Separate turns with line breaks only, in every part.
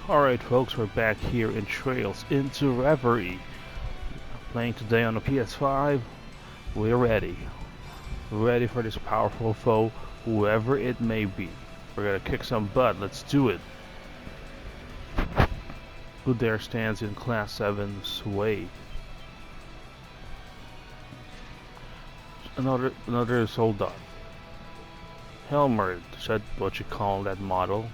Alright folks, we're back here in Trails into Reverie. Playing today on the PS5. We're ready. Ready for this powerful foe, whoever it may be. We're gonna kick some butt, let's do it. Who dare stands in Class 7's way? Another soldat. Helmer, is that what you call that model?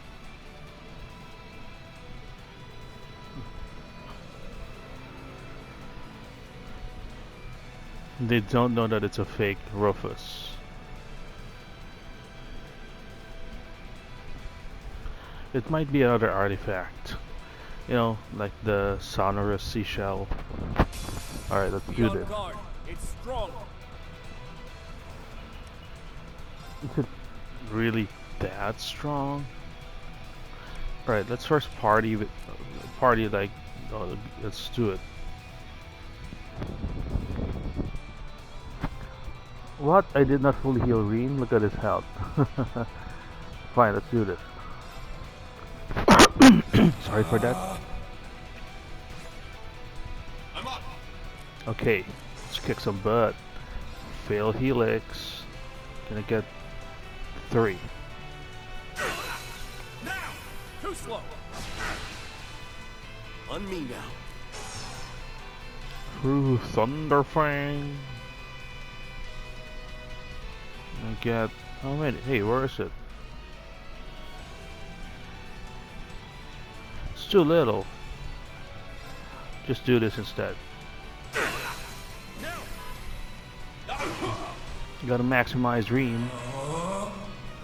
They don't know that it's a fake Rufus. It might be another artifact. You know, like the sonorous seashell. Alright, let's do this.
It's strong.
Is it really that strong? Alright, let's first party like, oh, let's do it. What? I did not fully heal Reen? Look at his health. Fine, let's do this. Sorry for that.
I'm up.
Okay, let's kick some butt. Fail helix. Gonna get 3.
Now! Too slow. On me now.
Through Thunderfang. I get. Oh wait, hey, where is it? It's too little. Just do this instead. You gotta maximize Ream.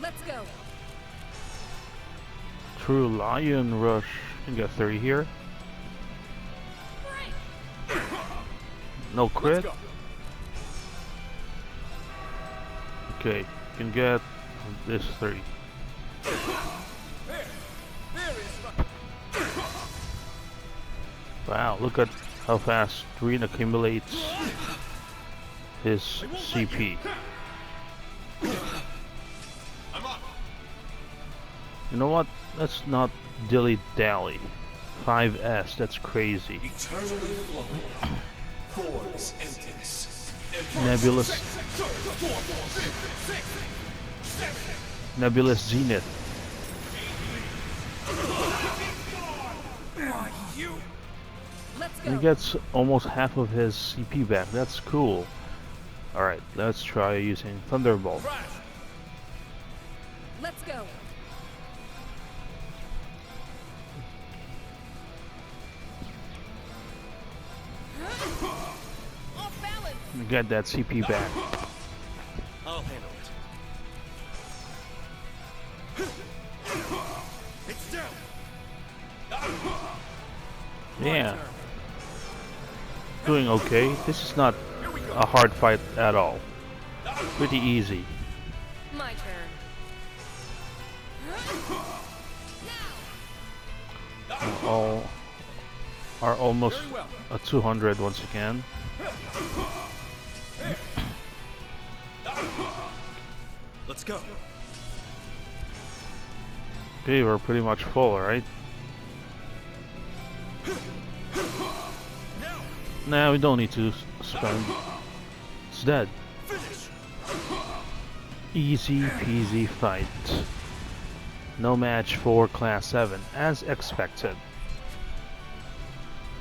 Let's go.
True Lion Rush. You got 3 here. No crit. Okay, you can get this 3. Wow, look at how fast Green accumulates his CP. You know what? Let's not dilly-dally. 5S, that's crazy. Nebulous Zenith. He gets almost half of his CP back. That's cool. Alright, let's try using Thunderbolt.
Let's go. Off balance.
Get that CP back.
I'll handle it. It's down.
Yeah. Doing okay. This is not a hard fight at all. Pretty easy.
My turn.
All are almost at 200 once again.
Let's go.
Okay, we're pretty much full, right? Nah, we don't need to spend. It's dead. Easy peasy fight. No match for Class 7, as expected.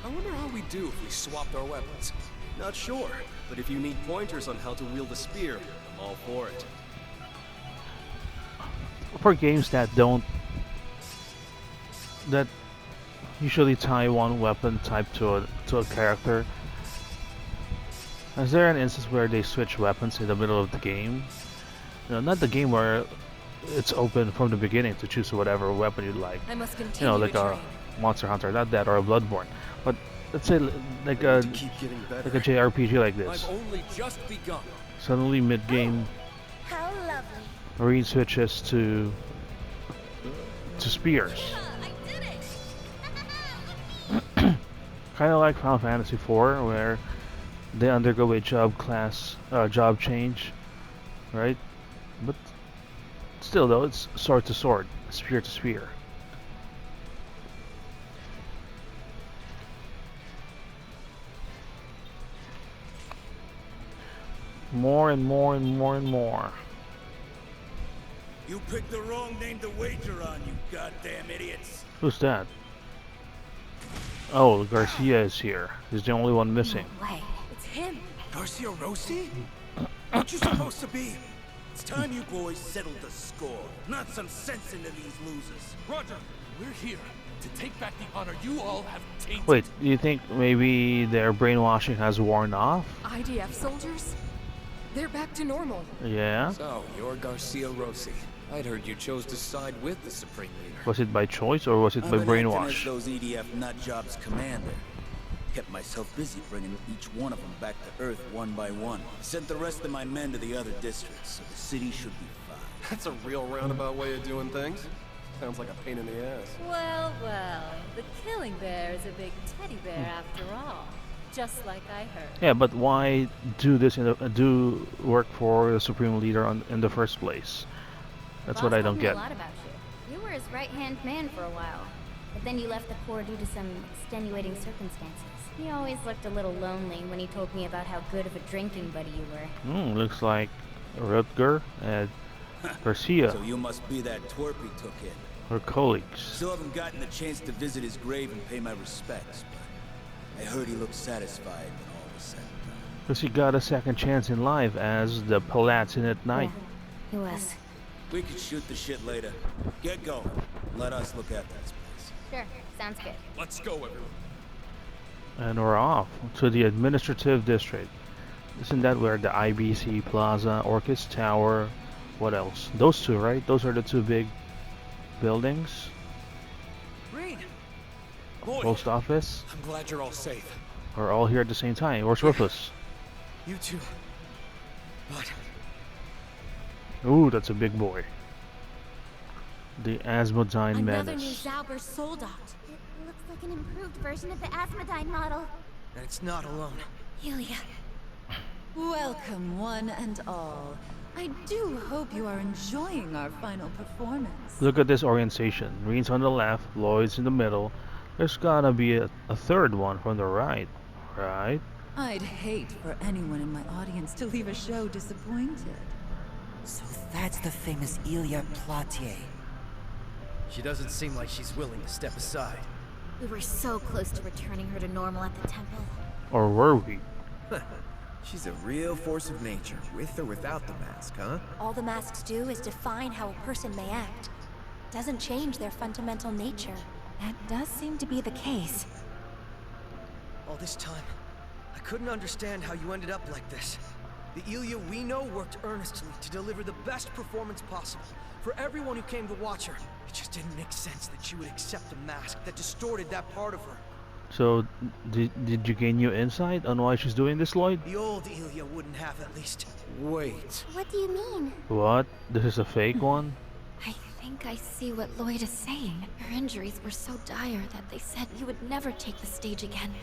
I wonder how we do if we swapped our weapons. Not sure, but if you need pointers on how to wield a spear, I'm all for it.
For games that usually tie one weapon type to a character, is there an instance where they switch weapons in the middle of the game? You know, not the game where it's open from the beginning to choose whatever weapon you like.
I must continue.
You know, like a Monster Hunter, not that, or a Bloodborne. But let's say like a JRPG like this.
I've only just begun.
Suddenly mid-game,
How lovely.
Marine switches to spears.
I did it.
Kind of like Final Fantasy IV, where they undergo a job change, right? But still, though, it's sword to sword, spear to spear. More and more and more and more.
You picked the wrong name to wager on, you goddamn idiots.
Who's that? Oh, Garcia is here. He's the only one missing.
No way. It's him.
Garcia Rossi? What you supposed to be? It's time you boys settled the score. Not some sense into these losers.
Roger, we're here to take back the honor you all have tainted.
Wait, do you think maybe their brainwashing has worn off?
IDF soldiers? They're back to normal.
Yeah?
So, you're Garcia Rossi. I'd heard you chose to side with the Supreme Leader.
Was it by choice or was it by
I've been acting
brainwash?
as those EDF nutjobs commander. Kept myself busy bringing each one of them back to Earth one by one. Sent the rest of my men to the other districts, so the city should be fine.
That's a real roundabout way of doing things. Sounds like a pain in the ass.
Well, well, the killing bear is a big teddy bear after all. Just like I heard.
Yeah, but why do this do work for the Supreme Leader in the first place? That's what I don't get.
A lot about you. You were his right-hand man for a while, but then you left the Corps due to some extenuating circumstances. He always looked a little lonely when he told me about how good of a drinking buddy you were.
Looks like Rutger and Garcia,
So you must be that twerp he took in.
her colleagues.
Still haven't gotten the chance to visit his grave and pay my respects, but I heard he looked satisfied when all was said and done.
Because he got a second chance in life as the Palatinate Knight.
Yeah, he was.
We could shoot the shit later. Get going. Let us look after this place.
Sure, sounds good.
Let's go, everyone.
And we're off to the administrative district. Isn't that where the IBC Plaza, Orchis Tower, what else? Those two, right? Those are the two big buildings.
Reed! Boy,
Post office.
I'm glad you're all safe.
We're all here at the same time. Where's Rufus?
You too. But
Ooh, that's a big boy. The Asmodine
Another new
Menace.
Zauber sold out.
It looks like an improved version of the Asmodine model.
and it's not alone.
Helia.
Welcome, one and all. I do hope you are enjoying our final performance.
Look at this orientation. Green's on the left, Lloyd's in the middle. There's gotta be a third one from the right, right?
I'd hate for anyone in my audience to leave a show disappointed.
So that's the famous Ilya Platier.
She doesn't seem like she's willing to step aside.
We were so close to returning her to normal at the temple.
Or were we?
She's a real force of nature, with or without the mask, huh?
All the masks do is define how a person may act. Doesn't change their fundamental nature. That does seem to be the case.
All this time, I couldn't understand how you ended up like this. The Ilya we know worked earnestly to deliver the best performance possible for everyone who came to watch her. It just didn't make sense that she would accept a mask that distorted that part of her.
So, did you gain new insight on why she's doing this, Lloyd?
The old Ilya wouldn't have, at least.
Wait.
What do you mean?
What? This is a fake one?
I think I see what Lloyd is saying. Her injuries were so dire that they said you would never take the stage again.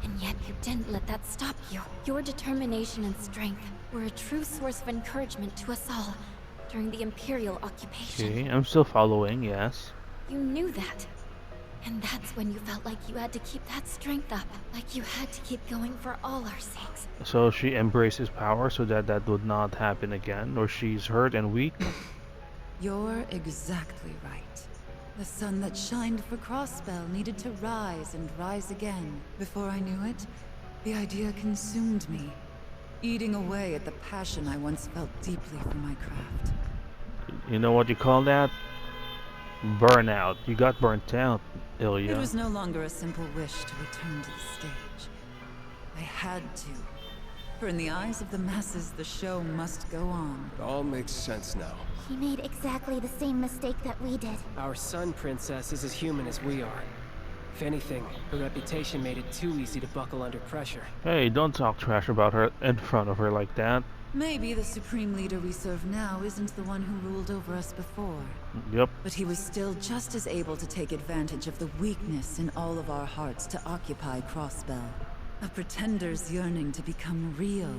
And yet you didn't let that stop you. Your determination and strength were a true source of encouragement to us all during the Imperial occupation.
Okay, I'm still following, yes.
You knew that. And that's when you felt like you had to keep that strength up. Like you had to keep going for all our sakes.
So she embraces power so that that would not happen again, or she's hurt and weak?
You're exactly right. The sun that shined for Crossbell needed to rise and rise again. Before I knew it, the idea consumed me, eating away at the passion I once felt deeply for my craft.
You know what you call that? Burnout. You got burnt out, Ilya.
It was no longer a simple wish to return to the stage. I had to. For in the eyes of the masses, the show must go on.
It all makes sense now.
He made exactly the same mistake that we did.
Our sun princess is as human as we are. If anything, her reputation made it too easy to buckle under pressure.
Hey, don't talk trash about her in front of her like that.
Maybe the supreme leader we serve now isn't the one who ruled over us before.
Yep.
But he was still just as able to take advantage of the weakness in all of our hearts to occupy Crossbell. A pretender's yearning to become real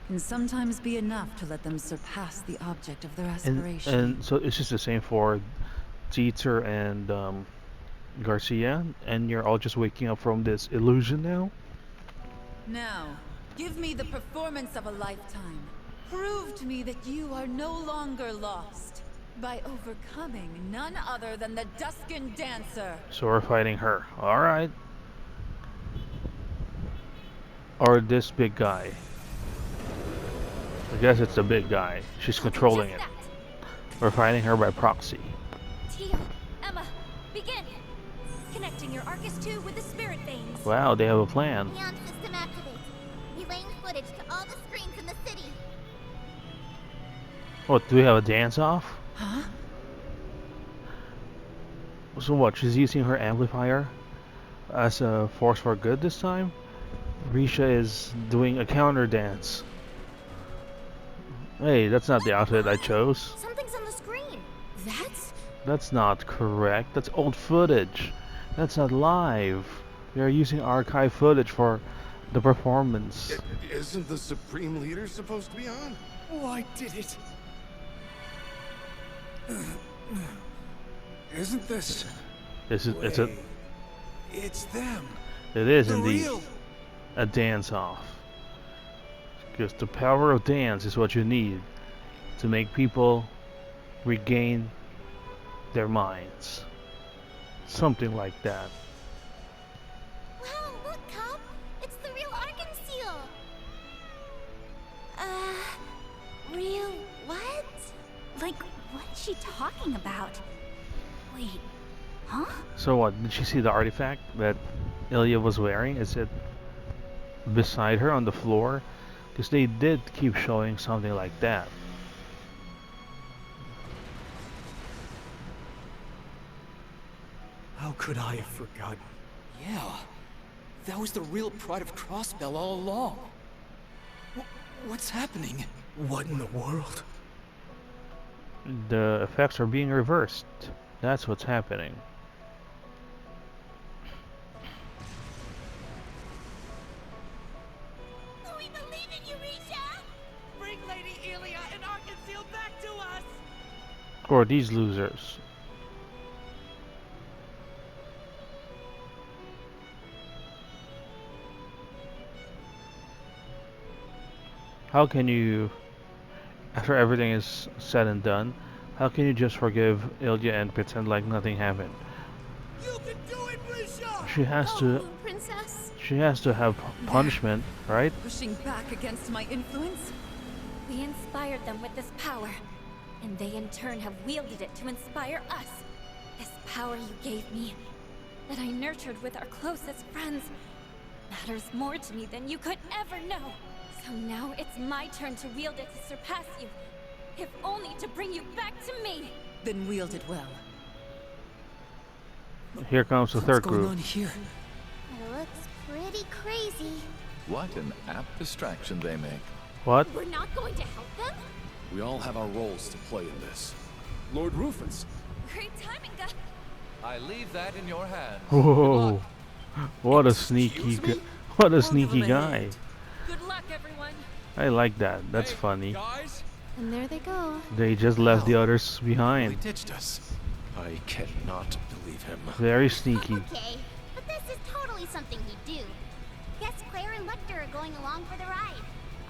can sometimes be enough to let them surpass the object of their aspiration.
And so it's just the same for Dieter and Garcia, and you're all just waking up from this illusion now?
Now, Give me the performance of a lifetime. Prove to me that you are no longer lost by overcoming none other than the Duskin Dancer.
So we're fighting her. Alright. Or this big guy. I guess it's the big guy. She's controlling it. We're fighting her by proxy.
Tio, Emma, begin! Connecting your Arcus 2 with the spirit veins.
Wow, they have a plan.
Neon system activate. Relaying footage to all the screens in the city.
What, do we have a dance-off?
Huh?
So what, she's using her amplifier as a force for good this time? Risha is doing a counter dance. Hey, that's not the outfit I chose.
Something's on the screen.
That's not correct. That's old footage. That's not live. We are using archive footage for the performance.
Isn't the Supreme Leader supposed to be on?
Oh, I did it.
Isn't this?
It's
them.
It is
They're
indeed
real.
a dance-off. Because the power of dance is what you need to make people regain their minds. Something like that.
Wow, look, Cop! It's the real Arkan Seal! Real what? Like, what's she talking about? Wait, huh?
So what, did she see the artifact that Ilya was wearing? Is it beside her on the floor? Because they did keep showing something like that.
How could I have forgotten?
Yeah, that was the real pride of Crossbell all along. What's happening?
What in the world?
The effects are being reversed. That's what's happening.
We believe in you, Risha!
Bring Lady Elia and Arkansas back to us!
Or these losers. How can you, after everything is said and done, how can you just forgive Ilya and pretend like nothing happened?
You can do it, Risha!
She has to.
Princess.
She has to have punishment, right?
Pushing back against my influence?
We inspired them with this power, and they in turn have wielded it to inspire us. This power you gave me, that I nurtured with our closest friends, matters more to me than you could ever know. So now it's my turn to wield it to surpass you, if only to bring you back to me.
Then wield it well.
Here comes the third group.
Here?
It looks pretty crazy.
What an apt distraction they make.
What?
We're not going to help them?
We all have our roles to play in this. Lord Rufus.
Great timing, guys.
I leave that in your hands.
Whoa! What a sneaky, what a sneaky guy!
Good luck, everyone.
I like that. That's funny.
Guys,
And there they go.
They just left the others
he
behind.
ditched us. I cannot believe him.
Very sneaky.
Okay, but this is totally something he'd do. Guess Claire and Lecter are going along for the ride.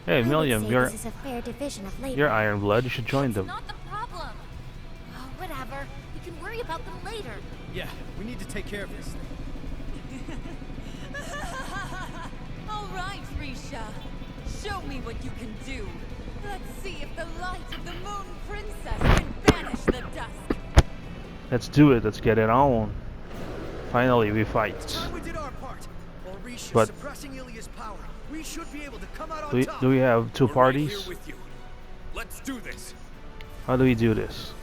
Hey, Milliam,
This
you're
is a fair division of labor.
Iron Blood. You should join them.
Not the problem. Oh, whatever. We can worry about them later.
Yeah, we need to take care of this.
All right, Risha. Show me what you can do. Let's see if the light of the Moon Princess can banish the dusk.
Let's do it. Let's get it on. Finally, we fight.
We did our part. While Risha's
But-
suppressing Ilya's power, we should be able to come out on
Do
top.
we have two
We're right
parties?
here with you. Let's do this.
How do we do this?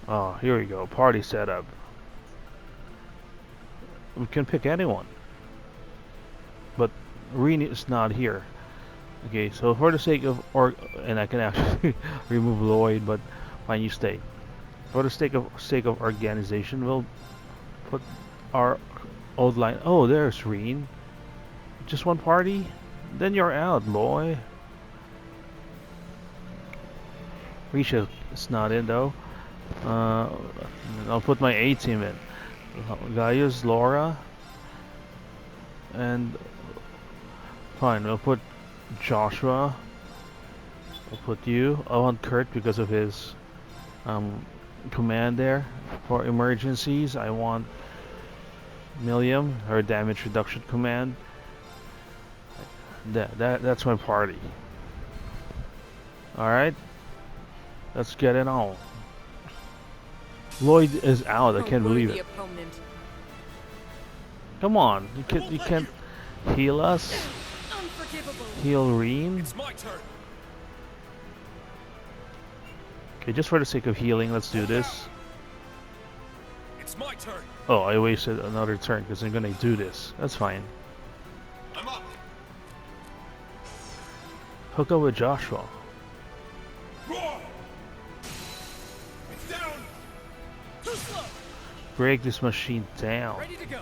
Oh, here we go. Party setup. We can pick anyone. But Rini is not here. Okay, so for the sake of and I can actually remove Lloyd, but fine, you stay. For the sake of organization, we'll put our old line. Oh, there's Reen. Just one party? Then you're out, boy. Risha is not in though. I'll put my A team in. Gaius, Laura, and Fine, we'll put Joshua. We'll put you. I want Kurt because of his command there. For emergencies, I want Milliam, her damage reduction command. That's my party. Alright. Let's get it on. Lloyd is out, I can't believe it. Come on, you can't heal us? Heal Reem?
It's my turn.
Okay, just for the sake of healing, let's do this.
It's my turn.
Oh, I wasted another turn because I'm gonna do this. That's fine.
I'm up.
Hook up with Joshua.
Roar. It's down. Too slow.
Break this machine down.
Ready to go.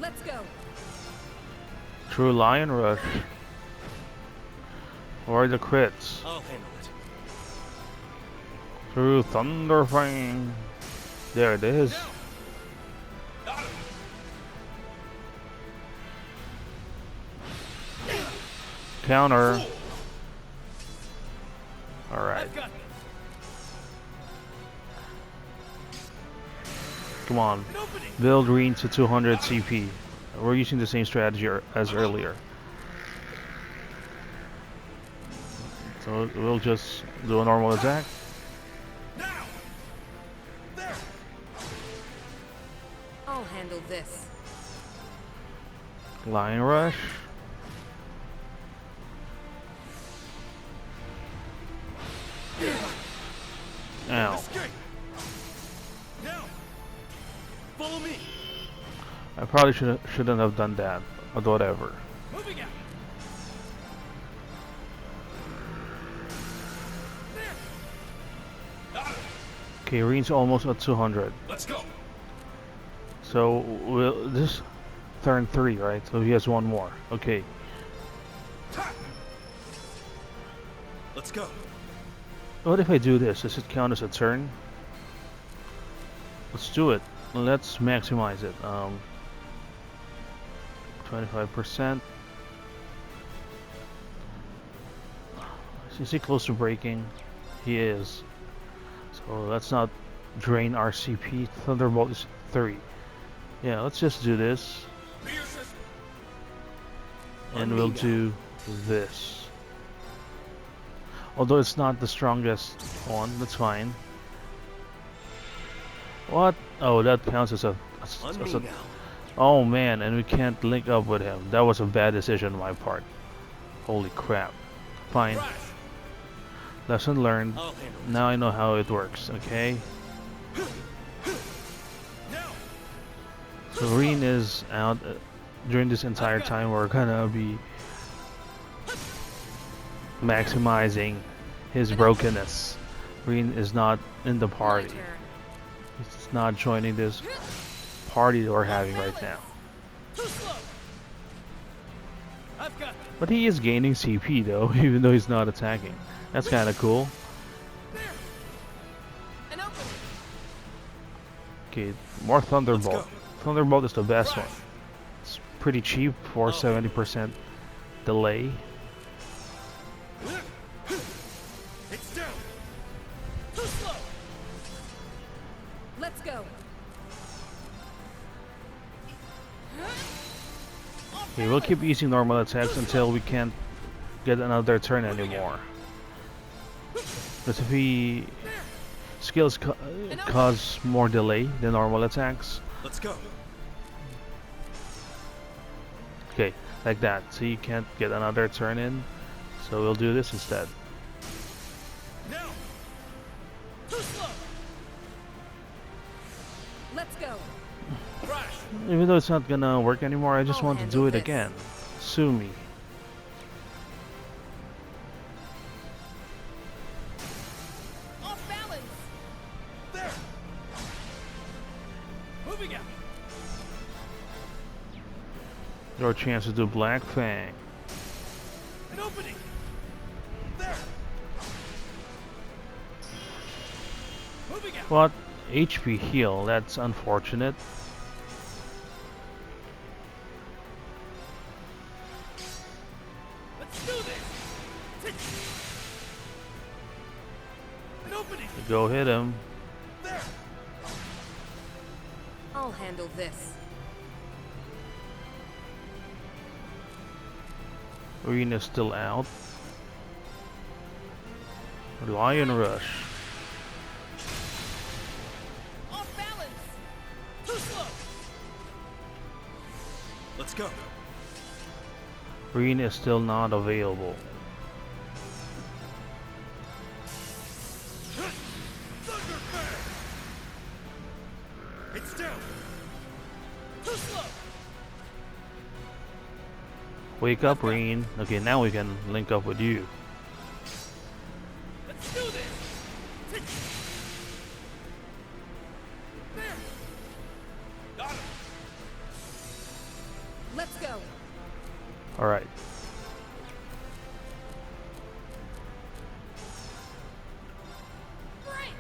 Let's go.
True Lion Rush. Or the crits.
I'll handle it.
Through Thunder Fang. There it is. Counter. Alright. Come on. Build Reen to 200 CP. We're using the same strategy as earlier. So we'll just do a normal attack.
I'll handle this.
Lion Rush. Ow.
Now, follow me.
I probably shouldn't have done that, but whatever.
Moving out.
Okay, Reen's almost at 200.
Let's go.
So this turn 3, right? So he has one more. Okay.
Let's go.
What if I do this? Does it count as a turn? Let's do it. Let's maximize it. 25%. Is he close to breaking? He is. So let's not drain our CP. Thunderbolt is 3. Yeah, let's just do this. And we'll do this. Although it's not the strongest one, that's fine. What? Oh, that counts as a oh man, and we can't link up with him. That was a bad decision on my part. Holy crap. Fine. Lesson learned. Now I know how it works, okay? So Reen is out during this entire time. We're gonna be maximizing his brokenness. Reen is not in the party. He's not joining this party that we're having right now. But he is gaining CP though, even though he's not attacking. That's kind of cool. Okay, more Thunderbolt. Thunderbolt is the best one. It's pretty cheap for 70% delay.
It's down.
Too slow. Let's go.
Okay, we'll keep using normal attacks until we can't get another turn anymore. Because if we skills cause more delay than normal attacks.
Let's go.
Okay, like that. So you can't get another turn in. So we'll do this instead.
Now. Too slow.
Let's go.
Crash.
Even though it's not gonna work anymore, I just want to do it again. Sue me.
Off balance. There. Moving out.
Your chance to do Black Fang.
An opening. There. Moving out.
What? HP heal, that's unfortunate.
Let's do this. An opening.
Go hit him.
There.
I'll handle this.
Arena's still out. Lion Rush.
Off balance. Too slow.
Let's go.
Arena is still not available.
It's down. Too slow.
Wake up, Reen. Okay, now we can link up with you.
Let's do this. There. Got him.
Let's go.
Alright.
Break.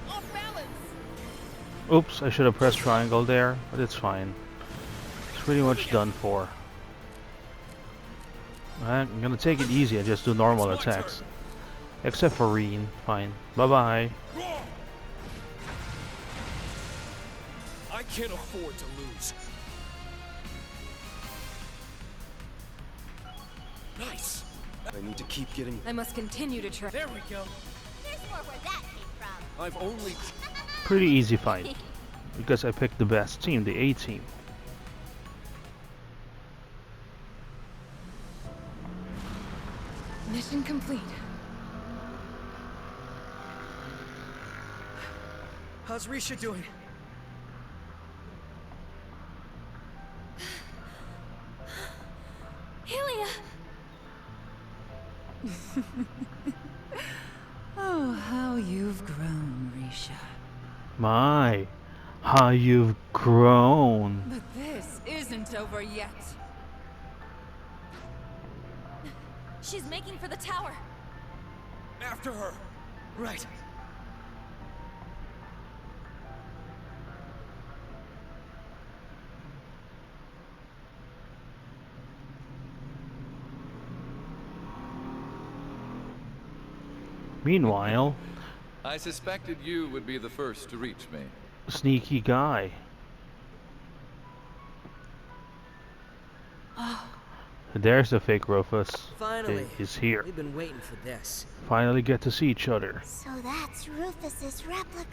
Off balance.
Oops, I should have pressed triangle there, but it's fine. It's pretty much done for. I'm gonna take it easy and just do normal attacks. Except for Reen. Fine. Bye-bye.
I can't afford to lose. Nice. I need to keep getting.
I must continue to try.
There we go.
There's more where that came from.
I've only.
Pretty easy fight. Because I picked the best team, the A team.
Mission complete.
How's Risha doing?
Helia!
Oh, how you've grown, Risha.
My, how you've grown.
But this isn't over yet.
She's making for the tower.
After her.
Right.
Meanwhile,
I suspected you would be the first to reach me.
sneaky guy. There's the fake Rufus.
Finally.
He's here.
We've been waiting for this.
Finally get to see each other.
So that's Rufus's replica.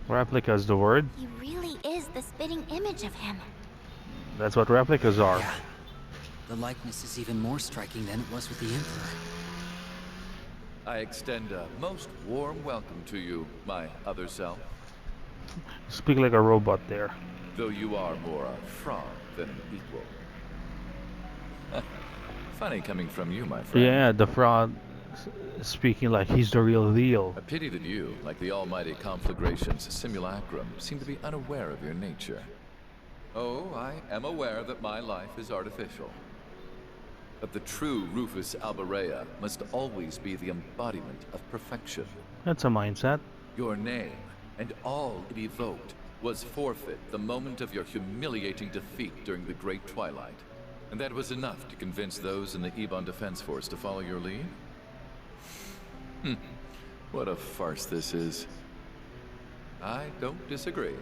Replica's the word.
He really is the spitting image of him.
That's what replicas are.
Yeah. The likeness is even more striking than it was with the Emperor.
I extend a most warm welcome to you, my other self.
Speak like a robot there.
Though you are more a fraud than an equal. Funny coming from you, my friend.
Yeah, the fraud speaking like he's the real deal.
A pity that you, like the almighty conflagration's simulacrum, seem to be unaware of your nature. Oh, I am aware that my life is artificial. But the true Rufus Alberea must always be the embodiment of perfection.
That's a mindset.
Your name, and all it evoked, was forfeit the moment of your humiliating defeat during the Great Twilight. And that was enough to convince those in the Ebon Defense Force to follow your lead? What a farce this is. I don't disagree.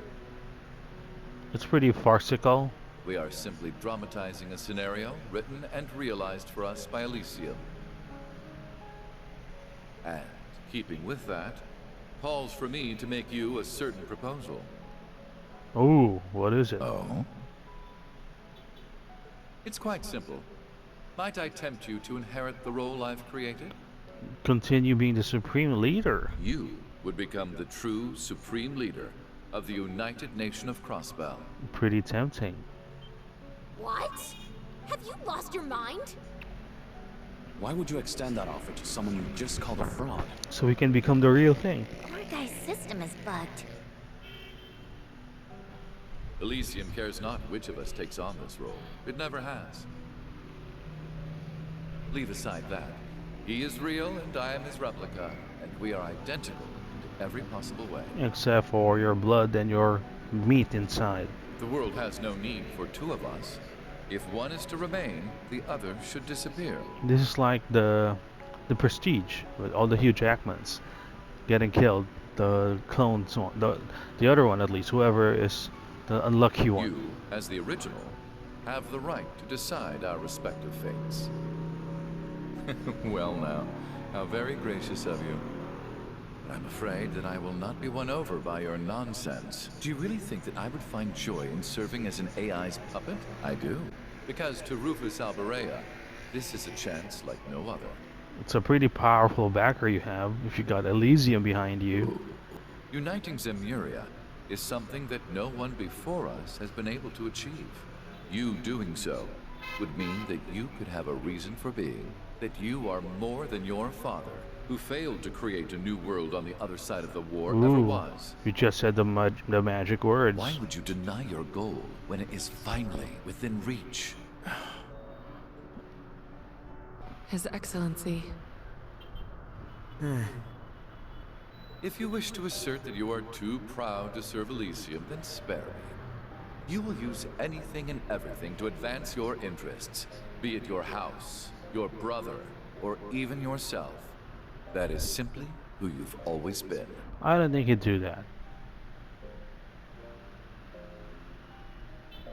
It's pretty farcical.
We are simply dramatizing a scenario written and realized for us by Elysium. And, keeping with that, calls for me to make you a certain proposal.
Oh, what is it?
Oh? It's quite simple. Might I tempt you to inherit the role I've created?
Continue being the supreme leader.
You would become the true supreme leader of the United Nation of Crossbell.
Pretty tempting.
What? Have you lost your mind?
Why would you extend that offer to someone you just called a fraud?
So we can become the real thing.
Poor guy's system is bugged.
Elysium cares not which of us takes on this role. It never has. Leave aside that. He is real and I am his replica, and we are identical in every possible way.
Except for your blood and your meat inside.
The world has no need for two of us. If one is to remain, the other should disappear.
This is like the Prestige with all the Hugh Jackmans getting killed. The clones one, the other one at least, whoever is the unlucky one.
You, as the original, have the right to decide our respective fates. Well now, how very gracious of you. But I'm afraid that I will not be won over by your nonsense. Do you really think that I would find joy in serving as an AI's puppet? I do. Because to Rufus Alberea, this is a chance like no other.
It's a pretty powerful backer you have if you got Elysium behind you.
Ooh. Uniting Zemuria is something that no one before us has been able to achieve. You doing so would mean that you could have a reason for being. That you are more than your father, who failed to create a new world on the other side of the war, ever was.
You just said the magic words.
Why would you deny your goal when it is finally within reach?
His Excellency.
If you wish to assert that you are too proud to serve Elysium, then spare me. You will use anything and everything to advance your interests, be it your house, your brother, or even yourself. That is simply who you've always been.
I don't think he'd do that.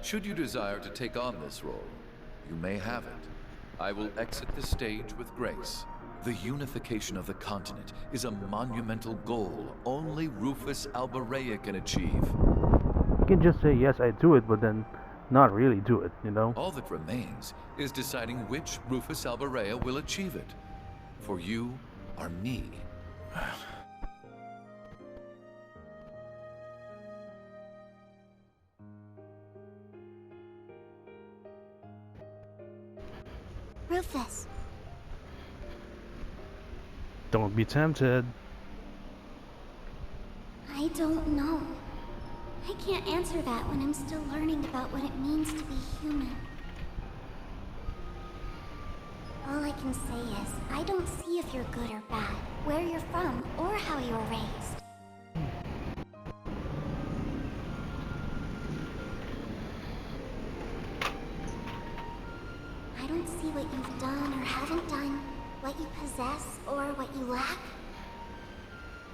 Should you desire to take on this role, you may have it. I will exit the stage with grace. The unification of the continent is a monumental goal only Rufus Alberea can achieve.
You can just say, yes, I do it, but then not really do it, you know?
All that remains is deciding which Rufus Alberea will achieve it. For you are me.
Rufus.
Don't be tempted.
I don't know. I can't answer that when I'm still learning about what it means to be human. All I can say is, I don't see if you're good or bad, where you're from, or how you were raised. I don't see what you've done or haven't done, what you possess or what you lack.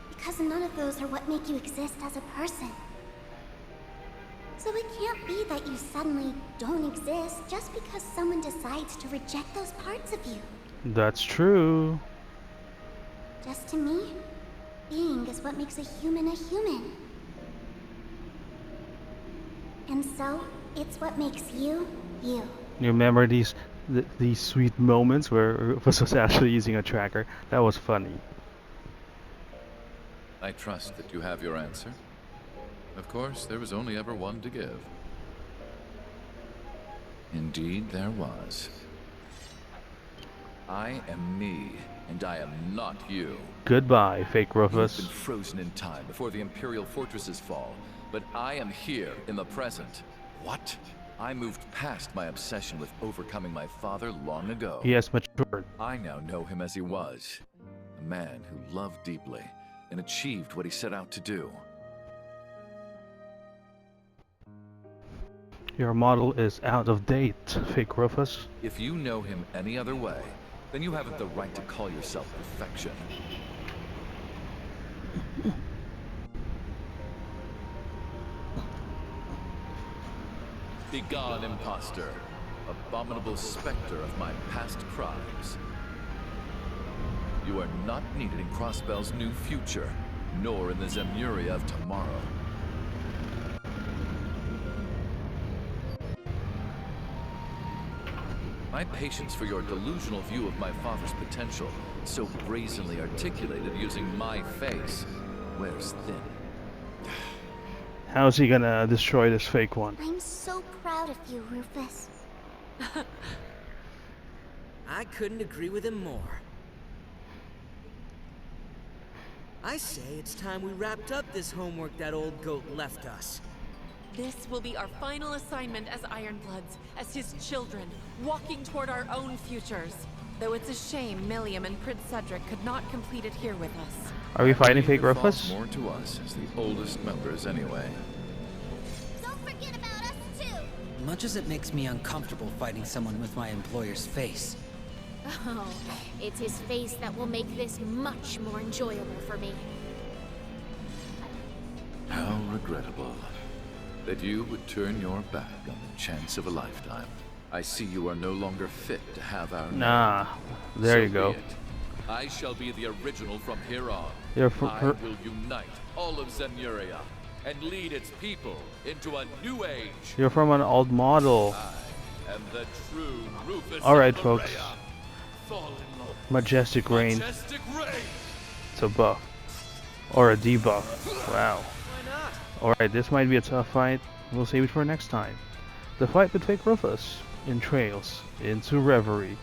Because none of those are what make you exist as a person. So it can't be that you suddenly don't exist just because someone decides to reject those parts of you.
That's true.
Just to me, being is what makes a human a human. And so, it's what makes you, you.
You remember these sweet moments where Rufus was actually using a tracker? That was funny.
I trust that you have your answer. Of course, there was only ever one to give. Indeed, there was. I am me, and I am not you.
Goodbye, fake Rufus.
You've been frozen in time before the Imperial fortresses fall, but I am here in the present. What? I moved past my obsession with overcoming my father long ago.
He has matured.
I now know him as he was. A man who loved deeply and achieved what he set out to do.
Your model is out of date, fake Rufus.
If you know him any other way, then you haven't the right to call yourself perfection. Begone, imposter, abominable specter of my past crimes. You are not needed in Crossbell's new future, nor in the Zemuria of tomorrow. My patience for your delusional view of my father's potential, so brazenly articulated using my face, wears thin.
How's he gonna destroy this fake one?
I'm so proud of you, Rufus.
I couldn't agree with him more. I say it's time we wrapped up this homework that old goat left us.
This will be our final assignment as Ironbloods, as his children, walking toward our own futures. Though it's a shame Milliam and Prince Cedric could not complete it here with us.
Are we fighting fake
It falls
Rufus?
more to us as the oldest members anyway.
Don't forget about us, too!
Much as it makes me uncomfortable fighting someone with my employer's face.
Oh, it's his face that will make this much more enjoyable for me.
How regrettable that you would turn your back on the chance of a lifetime. I see you are no longer fit to have our
Nah, there you go.
be it. I shall be the original from here on. I will unite all of Zemuria and lead its people into a new age.
You're from an old model.
I am the true Rufus.
Alright,
of
folks.
Berea. Fall in love.
Majestic Rain.
Majestic Rain.
It's a buff. Or a debuff. Wow.
Why not?
Alright, this might be a tough fight. We'll save it for next time. The fight with fake Rufus in Trails into Reverie.